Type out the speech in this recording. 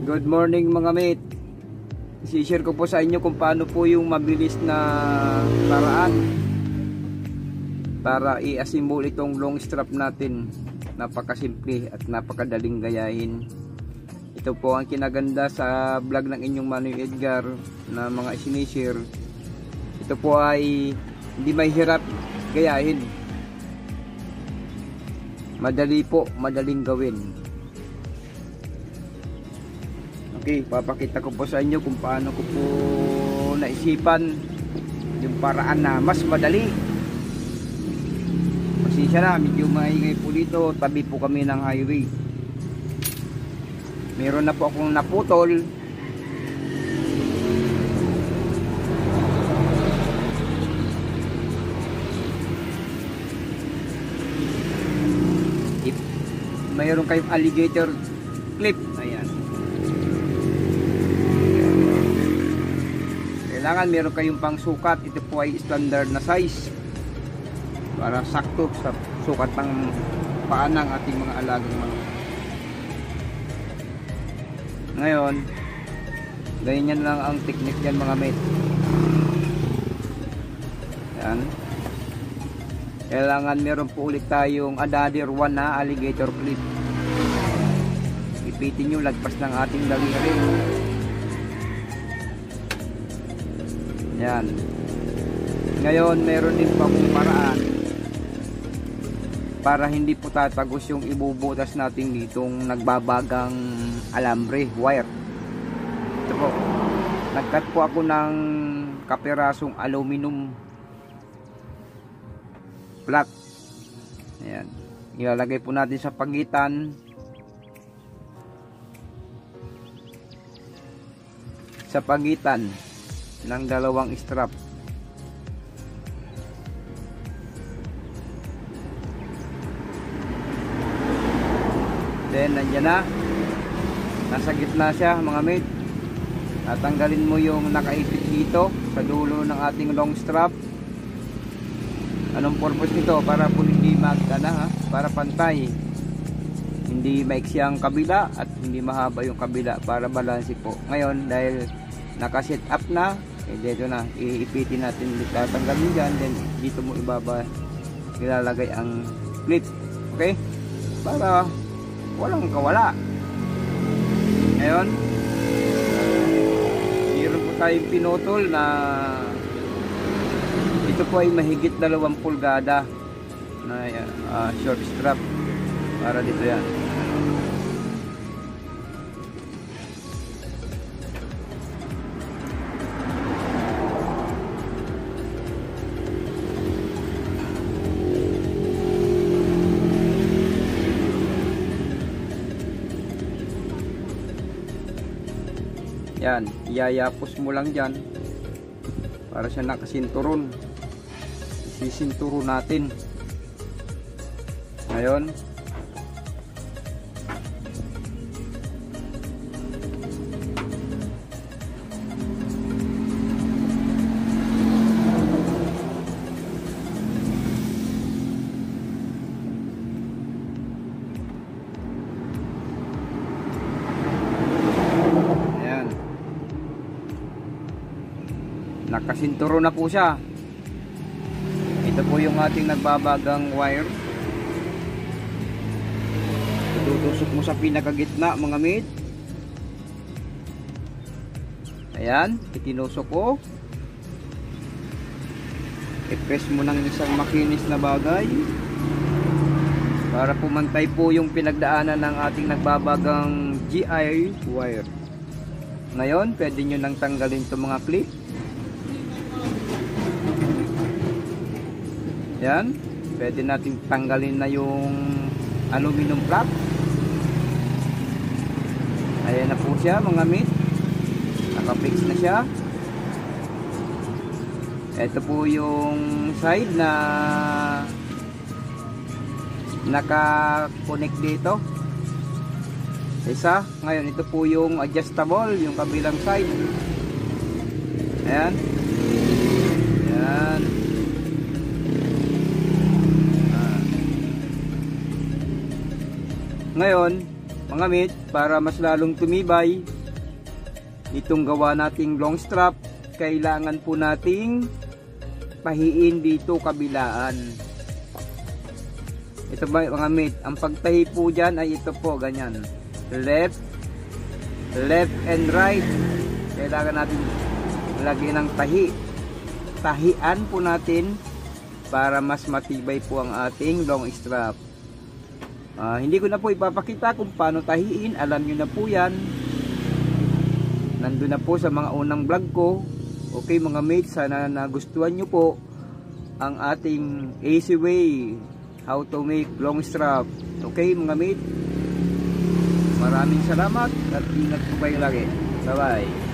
Good morning mga mate. I-share ko po sa inyo kung paano po yung mabilis na paraan para i-assemble itong long strap natin. Napakasimple at napakadaling gayahin. Ito po ang kinaganda sa vlog ng inyong Manoy Edgar na mga isinishare. Ito po ay hindi mahirap gayahin. Madali po, madaling gawin. Okay, papakita ko po sa inyo kung paano ko po naisipan yung paraan na mas madali. Pasensya na, medyo maingay po dito. Tabi po kami ng highway. Meron na po akong naputol. Mayroon kayong alligator clip. Ayan. Kailangan meron kayong pang sukat. Ito po ay standard na size para sakto sa sukat ng paa ng ating mga alagang manok. Ngayon, ganyan lang ang technique yan mga mate. Yan. Kailangan meron po ulit tayong another one na alligator clip. Ipitin nyo lagpas ng ating daliri. Yan. Ngayon, meron din pa akong paraan para hindi po tatagos yung ibubutas natin ditong nagbabagang alambre, wire. Ito po. Nagkat po ako ng kapirasong aluminum flat. Ayan. Ilalagay po natin sa pagitan ng dalawang strap. Then nandiyan na, nasa gitna siya mga mate. Tatanggalin mo yung nakaipit dito sa dulo ng ating long strap. Anong purpose nito? Para po hindi para pantay, hindi maiksi ang kabila at hindi mahaba yung kabila, para balanse po. Ngayon dahil naka-set up na, dito na iipitin natin ulit, tatanggalin dyan, then dito mo ilalagay ang clip. Okay, para walang kawala. Ngayon meron po tayong pinutol na ito po ay mahigit 2 pulgada na short strap para dito yan. Yan, iyayapos mo lang dyan para siya nakasinturon. Isisinturo natin. Ngayon, ayan, nakasinturo na po siya. Ito po yung ating nagbabagang wire. Tutusok mo sa pinakagitna mga mate. Ayan, itinusok ko. I-press mo ng isang makinis na bagay para pumantay po yung pinagdaanan ng ating nagbabagang GI wire. Ngayon, pwede nyo nang tanggalin itong mga clip. Yan, pwede natin tanggalin na yung aluminum flat. Ayan na po siya mga mate, nakafix na siya. Ito po yung side na naka-connect dito, isa. Ngayon ito po yung adjustable, yung kabilang side. Ayan. Ayan. Ngayon, mga mate, para mas lalong tumibay itong gawa nating long strap, kailangan po nating pahiin dito kabilaan. Ito ba mga mate, ang pagtahi po dyan ay ito po, ganyan, left and right. Kailangan natin lagyan ng tahian po natin para mas matibay po ang ating long strap. Hindi ko na po ipapakita kung paano tahiin, alam nyo na po yan, nandun na po sa mga unang vlog ko. Okay mga mates, sana nagustuhan nyo po ang ating easy way how to make long strap. Okay mga mates, maraming salamat at ingat po kayo lagi. Bye bye.